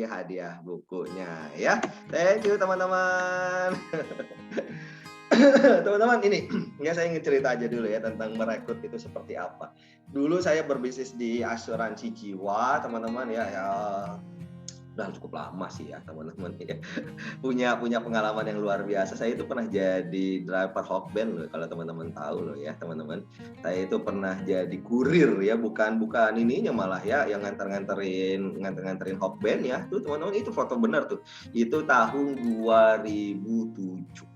mengantongi hadiah bukunya ya. Thank you teman-teman. Teman-teman ini ya saya ingin cerita aja dulu ya tentang merekrut itu seperti apa. Dulu saya berbisnis di asuransi jiwa teman-teman ya, udah cukup lama sih ya teman-teman ya. Punya pengalaman yang luar biasa. Saya itu pernah jadi driver Hokben loh kalau teman-teman tahu loh ya teman-teman. Saya itu pernah jadi kurir ya, bukan ininya malah ya yang nganter-nganterin Hokben ya. Tuh teman-teman itu foto benar tuh. Itu tahun 2007.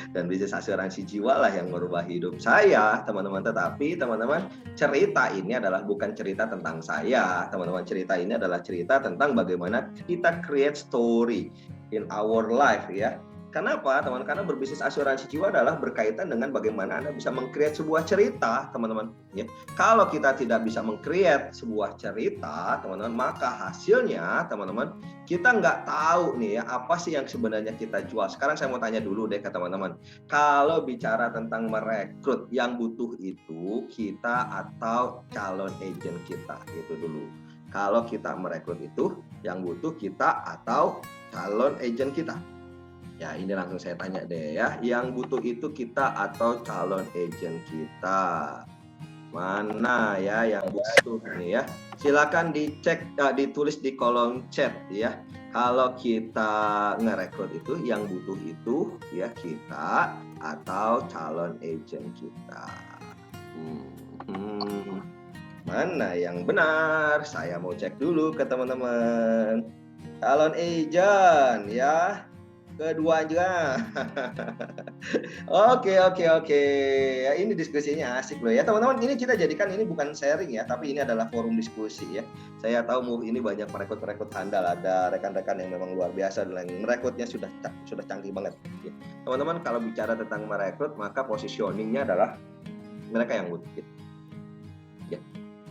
Dan bisnis asuransi jiwa lah yang merubah hidup saya teman-teman. Tetapi teman-teman, cerita ini adalah bukan cerita tentang saya teman-teman. Cerita ini adalah cerita tentang bagaimana kita create story in our life ya. Kenapa teman? Karena berbisnis asuransi jiwa adalah berkaitan dengan bagaimana Anda bisa meng-create sebuah cerita teman-teman ya. Kalau kita tidak bisa meng-create sebuah cerita teman-teman, maka hasilnya teman-teman kita nggak tahu nih ya apa sih yang sebenarnya kita jual. Sekarang saya mau tanya dulu deh ke teman-teman, kalau bicara tentang merekrut, yang butuh itu kita atau calon agent kita, itu dulu. Kalau kita merekrut itu yang butuh kita atau calon agent kita. Ya ini langsung saya tanya deh ya, yang butuh itu kita atau calon agent kita? Mana ya yang butuh nih ya? Silakan dicek, ditulis di kolom chat ya. Kalau kita ngerekrut itu yang butuh itu ya kita atau calon agent kita. Mana yang benar? Saya mau cek dulu ke teman-teman. Calon agent ya. Keduanya. Oke. Ya, ini diskusinya asik loh ya teman-teman. Ini kita jadikan ini bukan sharing ya, tapi ini adalah forum diskusi ya. Saya tahu ini banyak merekrut handal, ada rekan-rekan yang memang luar biasa dan merekrutnya sudah canggih banget. Teman-teman, kalau bicara tentang merekrut, maka positioningnya adalah mereka yang butuh. Ya.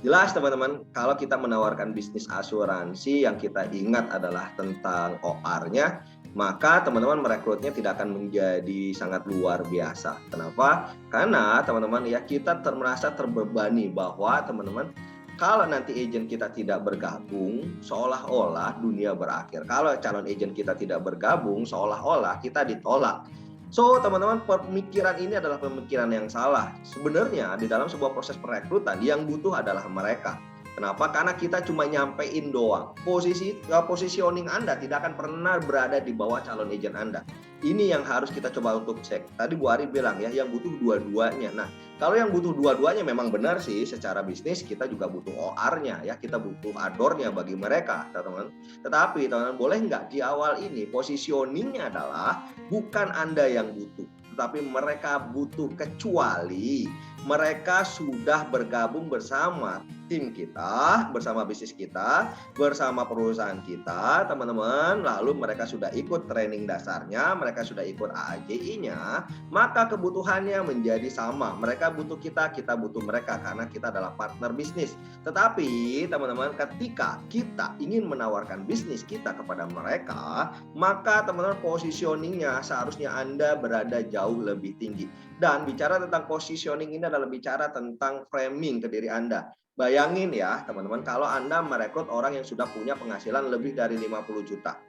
Jelas teman-teman, kalau kita menawarkan bisnis asuransi yang kita ingat adalah tentang OR-nya, maka teman-teman merekrutnya tidak akan menjadi sangat luar biasa. Kenapa? Karena teman-teman ya kita merasa terbebani bahwa teman-teman kalau nanti agent kita tidak bergabung, seolah-olah dunia berakhir. Kalau calon agent kita tidak bergabung, seolah-olah kita ditolak. So teman-teman, pemikiran ini adalah pemikiran yang salah. Sebenarnya di dalam sebuah proses perekrutan yang butuh adalah mereka. Kenapa? Karena kita cuma nyampein doang. Positioning Anda tidak akan pernah berada di bawah calon agent Anda. Ini yang harus kita coba untuk cek. Tadi Bu Ari bilang ya, yang butuh dua-duanya. Nah, kalau yang butuh dua-duanya memang benar sih, secara bisnis kita juga butuh OR-nya ya, kita butuh adornya bagi mereka, teman-teman. Tetapi teman-teman, boleh nggak di awal ini positioning-nya adalah bukan Anda yang butuh, tetapi mereka butuh, kecuali mereka sudah bergabung bersama tim kita, bersama bisnis kita, bersama perusahaan kita, teman-teman. Lalu mereka sudah ikut training dasarnya, mereka sudah ikut AAJI-nya, maka kebutuhannya menjadi sama. Mereka butuh kita, kita butuh mereka karena kita adalah partner bisnis. Tetapi teman-teman, ketika kita ingin menawarkan bisnis kita kepada mereka, maka teman-teman positioning-nya seharusnya Anda berada jauh lebih tinggi. Dan bicara tentang positioning ini adalah bicara tentang framing ke diri Anda. Bayangin ya teman-teman, kalau Anda merekrut orang yang sudah punya penghasilan lebih dari 50 juta.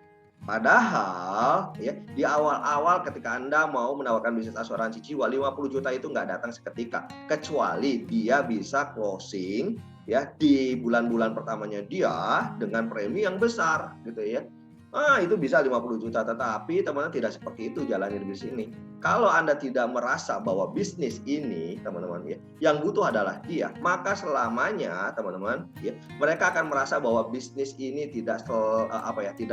Padahal ya di awal-awal ketika Anda mau menawarkan bisnis asuransi jiwa, 50 juta itu nggak datang seketika. Kecuali dia bisa closing ya di bulan-bulan pertamanya dia dengan premi yang besar gitu ya. Itu bisa 50 juta, tetapi teman-teman tidak seperti itu jalannya di bisnis ini. Kalau Anda tidak merasa bahwa bisnis ini, teman-teman ya, yang butuh adalah dia, maka selamanya, teman-teman ya, mereka akan merasa bahwa bisnis ini tidak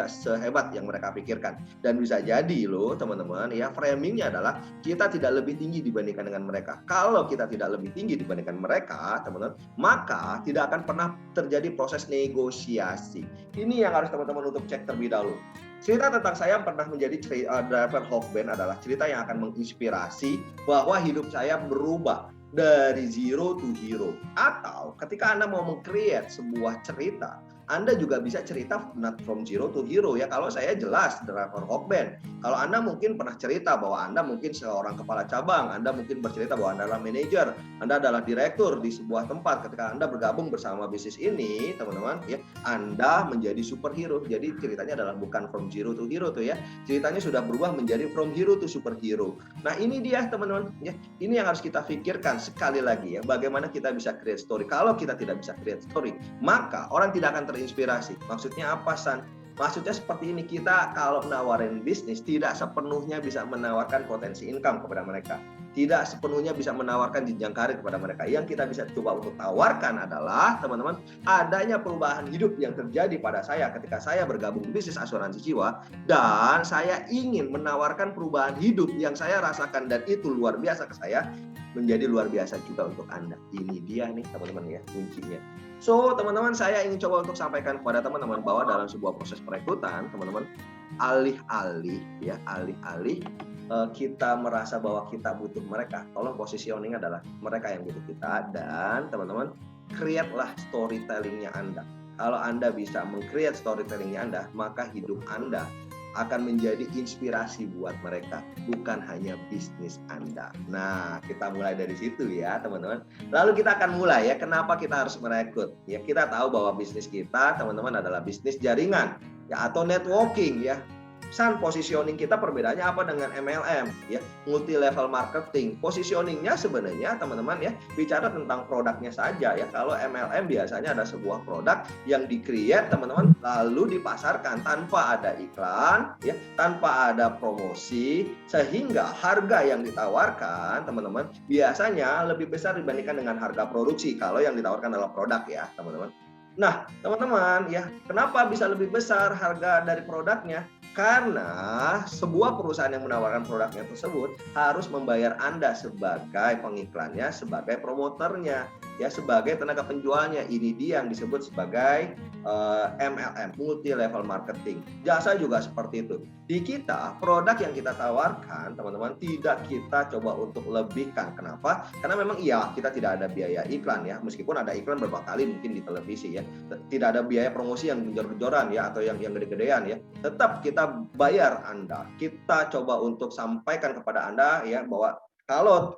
sehebat yang mereka pikirkan. Dan bisa jadi loh, teman-teman ya, framingnya adalah kita tidak lebih tinggi dibandingkan dengan mereka. Kalau kita tidak lebih tinggi dibandingkan mereka, teman-teman, maka tidak akan pernah terjadi proses negosiasi. Ini yang harus teman-teman untuk cek terlebih dahulu. Cerita tentang saya pernah menjadi driver Hokben adalah cerita yang akan menginspirasi bahwa hidup saya berubah dari zero to hero. Atau ketika Anda mau meng-create sebuah cerita, Anda juga bisa cerita not from zero to hero ya. Kalau saya jelas driver Hokben. Kalau Anda mungkin pernah cerita bahwa Anda mungkin seorang kepala cabang, Anda mungkin bercerita bahwa Anda adalah manajer, Anda adalah direktur di sebuah tempat. Ketika Anda bergabung bersama bisnis ini, teman-teman, ya, Anda menjadi superhero. Jadi ceritanya adalah bukan from zero to hero tuh ya. Ceritanya sudah berubah menjadi from hero to superhero. Nah, ini dia teman-teman, ya. Ini yang harus kita pikirkan sekali lagi ya. Bagaimana kita bisa create story. Kalau kita tidak bisa create story, maka orang tidak akan terinspirasi. Maksudnya apa, San? Maksudnya seperti ini, kita kalau nawarin bisnis tidak sepenuhnya bisa menawarkan potensi income kepada mereka. Tidak sepenuhnya bisa menawarkan jenjang karir kepada mereka. Yang kita bisa coba untuk tawarkan adalah, teman-teman, adanya perubahan hidup yang terjadi pada saya ketika saya bergabung di bisnis asuransi jiwa, dan saya ingin menawarkan perubahan hidup yang saya rasakan dan itu luar biasa ke saya, menjadi luar biasa juga untuk Anda. Ini dia nih teman-teman ya kuncinya. So teman-teman, saya ingin coba untuk sampaikan kepada teman-teman bahwa dalam sebuah proses perekrutan, teman-teman, alih-alih kita merasa bahwa kita butuh mereka, tolong positioning adalah mereka yang butuh kita. Dan teman-teman, create-lah storytelling-nya Anda. Kalau Anda bisa meng-create storytelling-nya Anda, maka hidup Anda akan menjadi inspirasi buat mereka, bukan hanya bisnis Anda. Nah, kita mulai dari situ ya, teman-teman. Lalu kita akan mulai ya, kenapa kita harus merekrut? Ya, kita tahu bahwa bisnis kita, teman-teman, adalah bisnis jaringan ya, atau networking ya. San, positioning kita perbedaannya apa dengan MLM ya, multi level marketing. Positioningnya sebenarnya teman-teman ya, bicara tentang produknya saja ya. Kalau MLM biasanya ada sebuah produk yang di-create teman-teman, lalu dipasarkan tanpa ada iklan ya, tanpa ada promosi, sehingga harga yang ditawarkan teman-teman biasanya lebih besar dibandingkan dengan harga produksi kalau yang ditawarkan adalah produk ya, teman-teman. Nah, teman-teman ya, kenapa bisa lebih besar harga dari produknya? Karena sebuah perusahaan yang menawarkan produknya tersebut harus membayar Anda sebagai pengiklannya, sebagai promoternya, ya, sebagai tenaga penjualnya. Ini dia yang disebut sebagai MLM, multi level marketing. Jasa juga seperti itu. Di kita, produk yang kita tawarkan, teman-teman, tidak kita coba untuk lebihkan. Kenapa? Karena memang iya, kita tidak ada biaya iklan ya, meskipun ada iklan beberapa kali mungkin di televisi ya. Tidak ada biaya promosi yang genjor-genjoran ya, atau yang gede-gedean ya. Tetap kita bayar Anda. Kita coba untuk sampaikan kepada Anda ya, bahwa kalau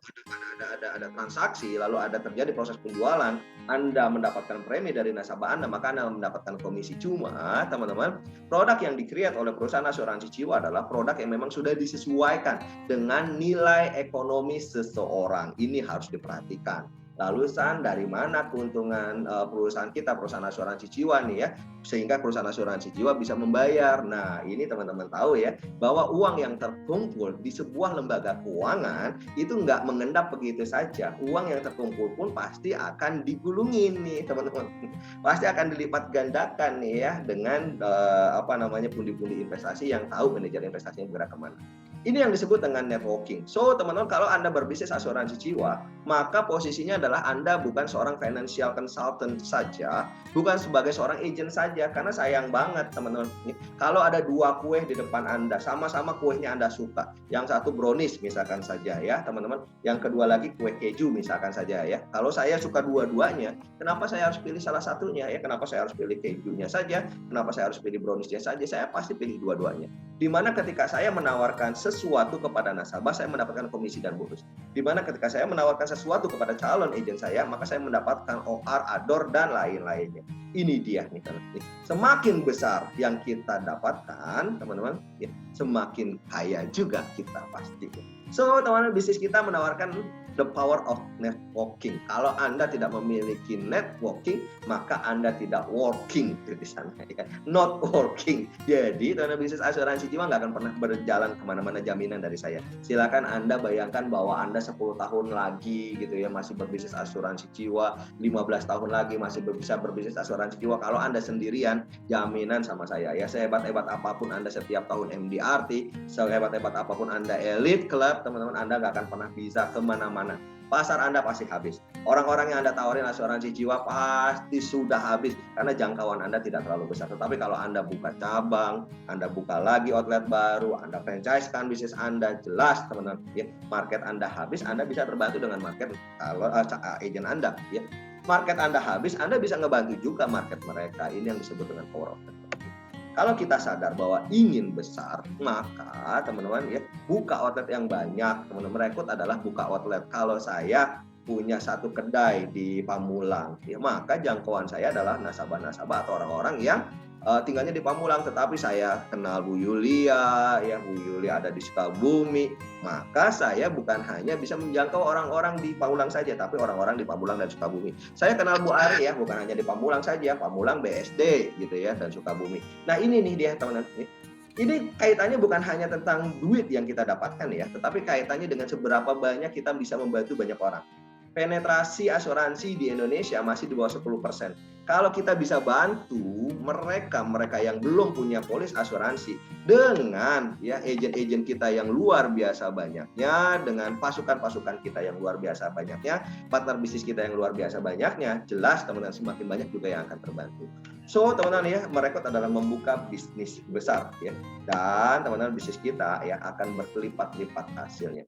ada transaksi, lalu ada terjadi proses penjualan, Anda mendapatkan premi dari nasabah Anda, maka Anda mendapatkan komisi. Cuma, teman-teman, produk yang di-create oleh perusahaan asuransi jiwa adalah produk yang memang sudah disesuaikan dengan nilai ekonomi seseorang. Ini harus diperhatikan. Lalu San, dari mana keuntungan perusahaan kita, perusahaan asuransi jiwa nih ya, sehingga perusahaan asuransi jiwa bisa membayar. Nah, ini teman-teman tahu ya, bahwa uang yang terkumpul di sebuah lembaga keuangan itu nggak mengendap begitu saja. Uang yang terkumpul pun pasti akan digulungin nih teman-teman, pasti akan dilipat gandakan nih ya, dengan pundi-pundi investasi yang tahu manajer investasinya bergerak kemana. Ini yang disebut dengan networking. So, teman-teman, kalau Anda berbisnis asuransi jiwa, maka posisinya adalah Anda bukan seorang financial consultant saja, bukan sebagai seorang agent saja, karena sayang banget, teman-teman. Kalau ada dua kue di depan Anda, sama-sama kuenya Anda suka. Yang satu brownies misalkan saja ya, teman-teman. Yang kedua lagi kue keju misalkan saja ya. Kalau saya suka dua-duanya, kenapa saya harus pilih salah satunya ya? Kenapa saya harus pilih kejunya saja? Kenapa saya harus pilih browniesnya saja? Saya pasti pilih dua-duanya. Dimana ketika saya menawarkan sesuatu kepada nasabah, saya mendapatkan komisi dan bonus. Dimana ketika saya menawarkan sesuatu kepada calon agent saya, maka saya mendapatkan OR, ADOR, dan lain-lainnya. Ini dia nih, teman-teman. Semakin besar yang kita dapatkan, teman-teman, ya, semakin kaya juga kita pasti. So, teman-teman, bisnis kita menawarkan the power of networking. Kalau Anda tidak memiliki networking, maka Anda tidak working di sana ya. Not working. Jadi, teman-teman, bisnis asuransi jiwa nggak akan pernah berjalan kemana-mana, jaminan dari saya. Silakan Anda bayangkan bahwa Anda 10 tahun lagi gitu ya, masih berbisnis asuransi jiwa, 15 tahun lagi masih bisa berbisnis asuransi jiwa. Kalau Anda sendirian, jaminan sama saya ya, sehebat-hebat apapun Anda setiap tahun MDRT, sehebat-hebat apapun Anda elite club, teman-teman, Anda nggak akan pernah bisa kemana-mana. Pasar Anda pasti habis. Orang-orang yang Anda tawarin asuransi jiwa pasti sudah habis karena jangkauan Anda tidak terlalu besar. Tetapi kalau Anda buka cabang, Anda buka lagi outlet baru, Anda franchise-kan bisnis Anda, jelas teman-teman ya, market Anda habis, Anda bisa terbantu dengan market kalau agent Anda ya. market Anda habis, Anda bisa ngebantu juga market mereka. Ini yang disebut dengan power of networking. Kalau kita sadar bahwa ingin besar, maka teman-teman ya buka outlet yang banyak. Teman-teman rekrut adalah buka outlet. Kalau saya punya satu kedai di Pamulang, ya, maka jangkauan saya adalah nasabah-nasabah atau orang-orang yang tinggalnya di Pamulang, tetapi saya kenal Bu Yulia, ya Bu Yulia ada di Sukabumi, maka saya bukan hanya bisa menjangkau orang-orang di Pamulang saja, tapi orang-orang di Pamulang dan Sukabumi. Saya kenal Bu Ari ya, bukan hanya di Pamulang saja, Pamulang, BSD gitu ya, dan Sukabumi. Nah ini nih dia teman-teman. Ini kaitannya bukan hanya tentang duit yang kita dapatkan ya, tetapi kaitannya dengan seberapa banyak kita bisa membantu banyak orang. Penetrasi asuransi di Indonesia masih di bawah 10%. Kalau kita bisa bantu mereka yang belum punya polis asuransi dengan ya agen-agen kita yang luar biasa banyaknya, dengan pasukan-pasukan kita yang luar biasa banyaknya, partner bisnis kita yang luar biasa banyaknya, jelas teman-teman semakin banyak juga yang akan terbantu. So teman-teman ya, merekrut adalah membuka bisnis besar ya, dan teman-teman bisnis kita ya akan berlipat-lipat hasilnya.